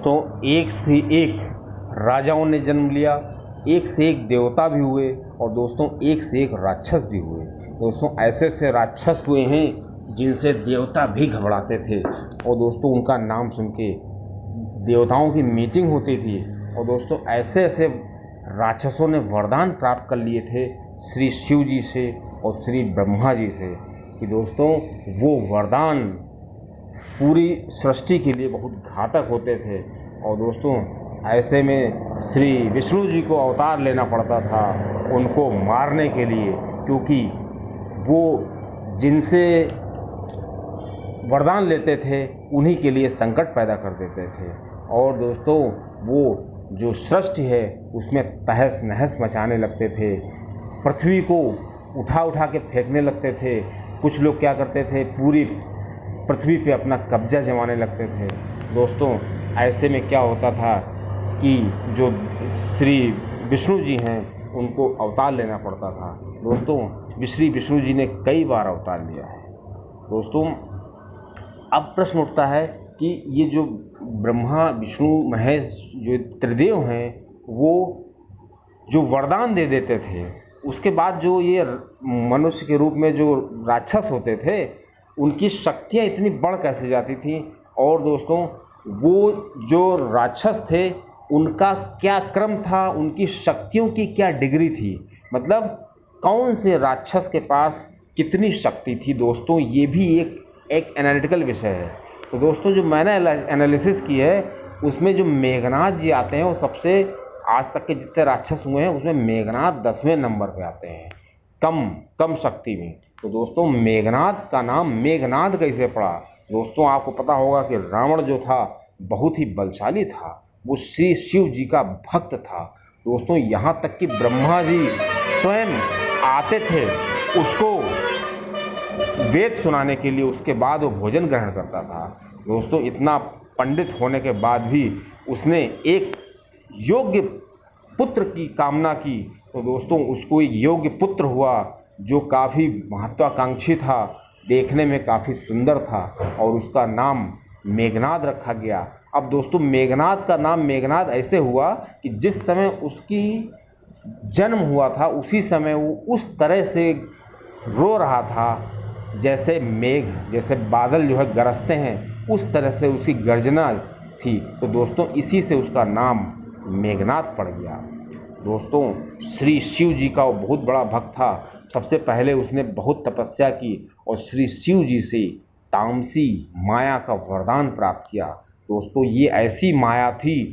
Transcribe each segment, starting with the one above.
दोस्तों एक से एक राजाओं ने जन्म लिया, एक से एक देवता भी हुए और दोस्तों एक से एक राक्षस भी हुए। दोस्तों ऐसे ऐसे राक्षस हुए हैं जिनसे देवता भी घबराते थे और दोस्तों उनका नाम सुन के देवताओं की मीटिंग होती थी। और दोस्तों ऐसे ऐसे राक्षसों ने वरदान प्राप्त कर लिए थे श्री शिव जी से और श्री ब्रह्मा जी से कि दोस्तों वो वरदान पूरी सृष्टि के लिए बहुत घातक होते थे। और दोस्तों ऐसे में श्री विष्णु जी को अवतार लेना पड़ता था उनको मारने के लिए, क्योंकि वो जिनसे वरदान लेते थे उन्हीं के लिए संकट पैदा कर देते थे। और दोस्तों वो जो सृष्टि है उसमें तहस नहस मचाने लगते थे, पृथ्वी को उठा उठा के फेंकने लगते थे। कुछ लोग क्या करते थे, पूरी पृथ्वी पे अपना कब्जा जमाने लगते थे। दोस्तों ऐसे में क्या होता था कि जो श्री विष्णु जी हैं उनको अवतार लेना पड़ता था। दोस्तों श्री विष्णु जी ने कई बार अवतार लिया है। दोस्तों अब प्रश्न उठता है कि ये जो ब्रह्मा विष्णु महेश जो त्रिदेव हैं वो जो वरदान दे देते थे, उसके बाद जो ये मनुष्य के रूप में जो राक्षस होते थे उनकी शक्तियाँ इतनी बढ़ कैसे जाती थी। और दोस्तों वो जो राक्षस थे उनका क्या क्रम था, उनकी शक्तियों की क्या डिग्री थी, मतलब कौन से राक्षस के पास कितनी शक्ति थी। दोस्तों ये भी एक एनालिटिकल विषय है। तो दोस्तों जो मैंने एनालिसिस की है उसमें जो मेघनाथ जी आते हैं वो सबसे आज तक के जितने राक्षस हुए हैं उसमें मेघनाथ 10वें नंबर पे आते हैं कम शक्ति में। तो दोस्तों मेघनाथ का नाम मेघनाथ कैसे पड़ा। दोस्तों आपको पता होगा कि रावण जो था बहुत ही बलशाली था, वो श्री शिव जी का भक्त था। दोस्तों यहाँ तक कि ब्रह्मा जी स्वयं आते थे उसको वेद सुनाने के लिए, उसके बाद वो भोजन ग्रहण करता था। दोस्तों इतना पंडित होने के बाद भी उसने एक योग्य पुत्र की कामना की। तो दोस्तों उसको एक योग्य पुत्र हुआ जो काफ़ी महत्वाकांक्षी था, देखने में काफ़ी सुंदर था और उसका नाम मेघनाथ रखा गया। अब दोस्तों मेघनाथ का नाम मेघनाथ ऐसे हुआ कि जिस समय उसकी जन्म हुआ था उसी समय वो उस तरह से रो रहा था जैसे मेघ, जैसे बादल जो है गरजते हैं उस तरह से उसकी गर्जना थी। तो दोस्तों इसी से उसका नाम मेघनाथ पड़ गया। दोस्तों श्री शिव जी का वो बहुत बड़ा भक्त था। सबसे पहले उसने बहुत तपस्या की और श्री शिव जी से तामसी माया का वरदान प्राप्त किया। दोस्तों ये ऐसी माया थी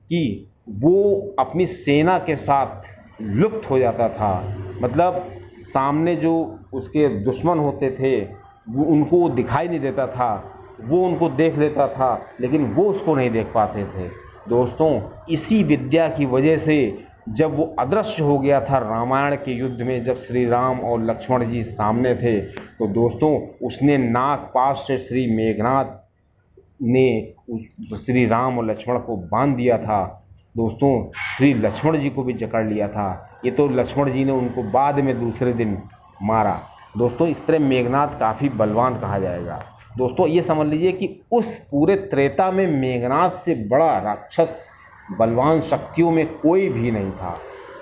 कि वो अपनी सेना के साथ लुप्त हो जाता था, मतलब सामने जो उसके दुश्मन होते थे वो उनको दिखाई नहीं देता था, वो उनको देख लेता था लेकिन वो उसको नहीं देख पाते थे। दोस्तों इसी विद्या की वजह से जब वो अदृश्य हो गया था रामायण के युद्ध में, जब श्री राम और लक्ष्मण जी सामने थे, तो दोस्तों उसने नागपाश से श्री मेघनाथ ने श्री राम और लक्ष्मण को बांध दिया था। दोस्तों श्री लक्ष्मण जी को भी जकड़ लिया था। ये तो लक्ष्मण जी ने उनको बाद में दूसरे दिन मारा। दोस्तों इस तरह मेघनाथ काफ़ी बलवान कहा जाएगा। दोस्तों ये समझ लीजिए कि उस पूरे त्रेता में मेघनाथ से बड़ा राक्षस बलवान शक्तियों में कोई भी नहीं था।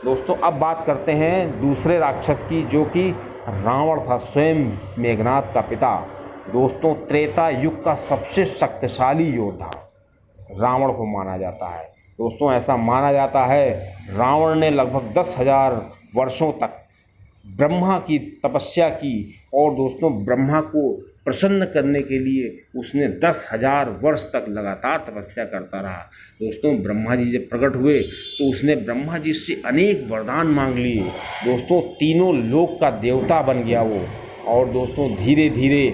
दोस्तों अब बात करते हैं दूसरे राक्षस की जो कि रावण था, स्वयं मेघनाथ का पिता। दोस्तों त्रेता युग का सबसे शक्तिशाली योद्धा रावण को माना जाता है। दोस्तों ऐसा माना जाता है रावण ने लगभग 10,000 वर्षों तक ब्रह्मा की तपस्या की और दोस्तों ब्रह्मा को प्रसन्न करने के लिए उसने 10,000 वर्ष तक लगातार तपस्या करता रहा। दोस्तों ब्रह्मा जी जब प्रकट हुए तो उसने ब्रह्मा जी से अनेक वरदान मांग लिए। दोस्तों तीनों लोक का देवता बन गया वो। और दोस्तों धीरे धीरे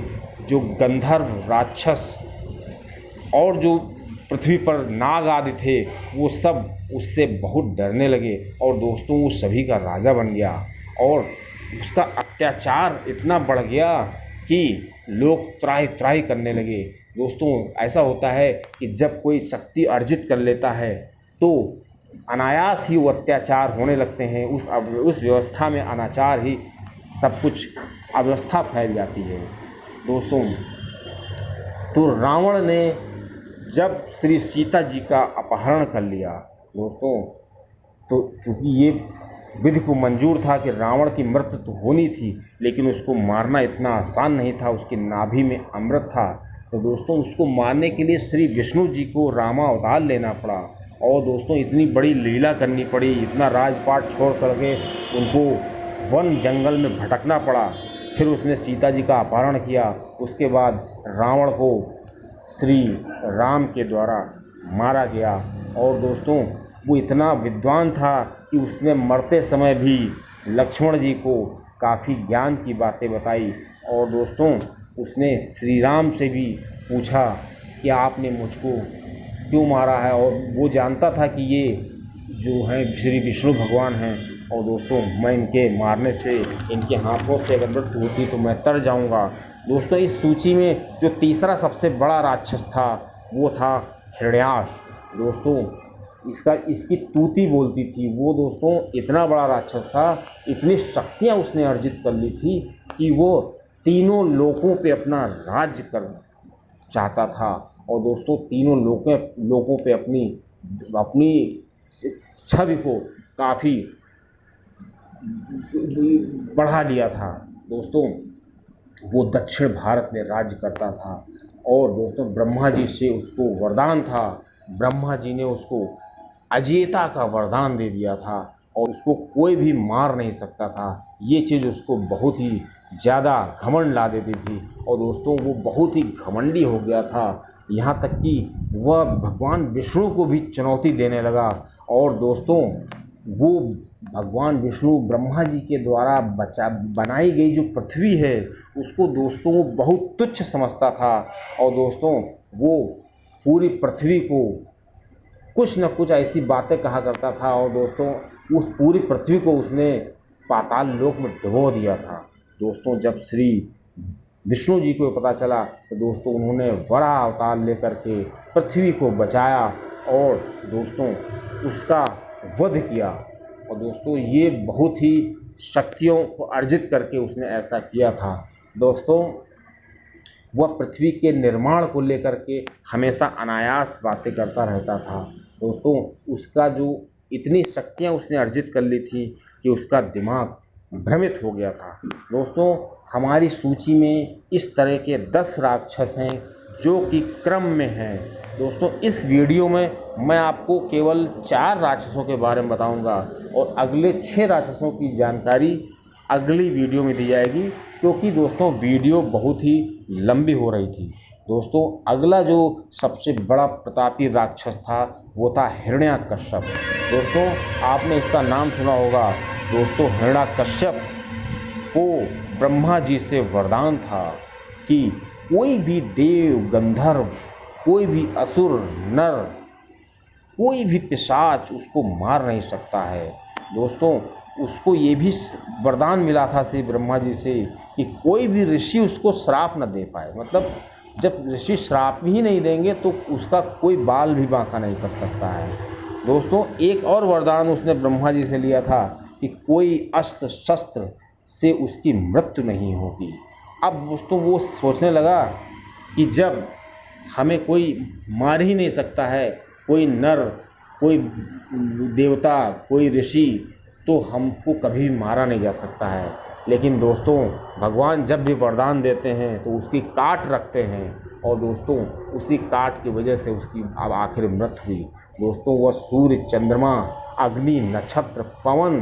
जो गंधर्व राक्षस और जो पृथ्वी पर नाग आदि थे वो सब उससे बहुत डरने लगे और दोस्तों वो सभी का राजा बन गया और उसका अत्याचार इतना बढ़ गया कि लोग त्राहि त्राहि करने लगे। दोस्तों ऐसा होता है कि जब कोई शक्ति अर्जित कर लेता है तो अनायास ही वो अत्याचार होने लगते हैं। उस व्यवस्था में अनाचार ही सब कुछ अव्यवस्था फैल जाती है। दोस्तों तो रावण ने जब श्री सीता जी का अपहरण कर लिया दोस्तों, तो चूँकि ये विधि को मंजूर था कि रावण की मृत्यु तो होनी थी, लेकिन उसको मारना इतना आसान नहीं था, उसकी नाभि में अमृत था। तो दोस्तों उसको मारने के लिए श्री विष्णु जी को रामावतार लेना पड़ा और दोस्तों इतनी बड़ी लीला करनी पड़ी, इतना राजपाट छोड़ करके उनको वन जंगल में भटकना पड़ा। फिर उसने सीता जी का अपहरण किया। उसके बाद रावण को श्री राम के द्वारा मारा गया। और दोस्तों वो इतना विद्वान था कि उसने मरते समय भी लक्ष्मण जी को काफ़ी ज्ञान की बातें बताई। और दोस्तों उसने श्री राम से भी पूछा कि आपने मुझको क्यों मारा है, और वो जानता था कि ये जो हैं श्री विष्णु भगवान हैं, और दोस्तों मैं इनके मारने से, इनके हाथों से अगर मृत्यु होती तो मैं तर जाऊंगा। दोस्तों इस सूची में जो तीसरा सबसे बड़ा राक्षस था वो था हिरण्याक्ष। दोस्तों इसकी तूती बोलती थी। वो दोस्तों इतना बड़ा राक्षस था, इतनी शक्तियाँ उसने अर्जित कर ली थी कि वो तीनों लोकों पे अपना राज्य कर चाहता था। और दोस्तों तीनों लोगों पे अपनी छवि को काफ़ी बढ़ा लिया था। दोस्तों वो दक्षिण भारत में राज्य करता था। और दोस्तों ब्रह्मा जी से उसको वरदान था, ब्रह्मा जी ने उसको अजेयता का वरदान दे दिया था और उसको कोई भी मार नहीं सकता था। ये चीज़ उसको बहुत ही ज़्यादा घमंड ला देती थी। और दोस्तों वो बहुत ही घमंडी हो गया था, यहाँ तक कि वह भगवान विष्णु को भी चुनौती देने लगा। और दोस्तों वो भगवान विष्णु ब्रह्मा जी के द्वारा बनाई गई जो पृथ्वी है उसको दोस्तों वो बहुत तुच्छ समझता था। और दोस्तों वो पूरी पृथ्वी को कुछ न कुछ ऐसी बातें कहा करता था। और दोस्तों उस पूरी पृथ्वी को उसने पाताल लोक में डुबो दिया था। दोस्तों जब श्री विष्णु जी को पता चला तो दोस्तों उन्होंने वराह अवतार लेकर के पृथ्वी को बचाया और दोस्तों उसका वध किया। और दोस्तों ये बहुत ही शक्तियों को अर्जित करके उसने ऐसा किया था। दोस्तों वह पृथ्वी के निर्माण को लेकर के हमेशा अनायास बातें करता रहता था। दोस्तों उसका जो इतनी शक्तियाँ उसने अर्जित कर ली थी कि उसका दिमाग भ्रमित हो गया था। दोस्तों हमारी सूची में इस तरह के 10 राक्षस हैं जो कि क्रम में हैं। दोस्तों इस वीडियो में मैं आपको केवल 4 राक्षसों के बारे में बताऊंगा और अगले 6 राक्षसों की जानकारी अगली वीडियो में दी जाएगी, क्योंकि दोस्तों वीडियो बहुत ही लंबी हो रही थी। दोस्तों अगला जो सबसे बड़ा प्रतापी राक्षस था वो था हिरण्याकश्यप। दोस्तों आपने इसका नाम सुना होगा। दोस्तों हिरण्याकश्यप को ब्रह्मा जी से वरदान था कि कोई भी देव, गंधर्व, कोई भी असुर, नर, कोई भी पिशाच उसको मार नहीं सकता है। दोस्तों उसको ये भी वरदान मिला था श्री ब्रह्मा जी से कि कोई भी ऋषि उसको श्राप न दे पाए। मतलब जब ऋषि श्राप ही नहीं देंगे तो उसका कोई बाल भी बांका नहीं कर सकता है। दोस्तों एक और वरदान उसने ब्रह्मा जी से लिया था कि कोई अस्त्र शस्त्र से उसकी मृत्यु नहीं होगी। अब दोस्तों वो सोचने लगा कि जब हमें कोई मार ही नहीं सकता है, कोई नर, कोई देवता, कोई ऋषि, तो हमको कभी मारा नहीं जा सकता है। लेकिन दोस्तों भगवान जब भी वरदान देते हैं तो उसकी काट रखते हैं और दोस्तों उसी काट की वजह से उसकी अब आखिर मृत्यु हुई। दोस्तों वह सूर्य, चंद्रमा, अग्नि, नक्षत्र, पवन,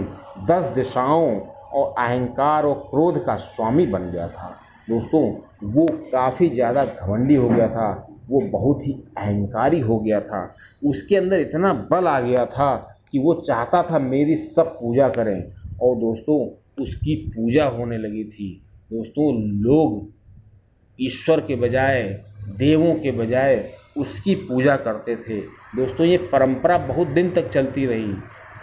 10 दिशाओं और अहंकार और क्रोध का स्वामी बन गया था। दोस्तों वो काफ़ी ज़्यादा घमंडी हो गया था, वो बहुत ही अहंकारी हो गया था। उसके अंदर इतना बल आ गया था कि वो चाहता था मेरी सब पूजा करें। और दोस्तों उसकी पूजा होने लगी थी। दोस्तों लोग ईश्वर के बजाय, देवों के बजाय उसकी पूजा करते थे। दोस्तों ये परंपरा बहुत दिन तक चलती रही।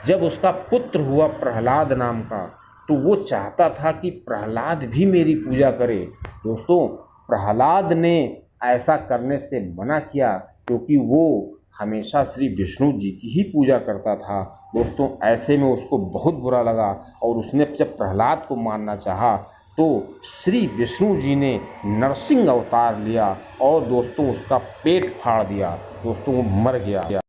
जब उसका पुत्र हुआ प्रहलाद नाम का, तो वो चाहता था कि प्रहलाद भी मेरी पूजा करे। दोस्तों प्रहलाद ने ऐसा करने से मना किया क्योंकि वो हमेशा श्री विष्णु जी की ही पूजा करता था। दोस्तों ऐसे में उसको बहुत बुरा लगा और उसने जब प्रहलाद को मारना चाहा तो श्री विष्णु जी ने नरसिंह अवतार लिया और दोस्तों उसका पेट फाड़ दिया। दोस्तों वो मर गया।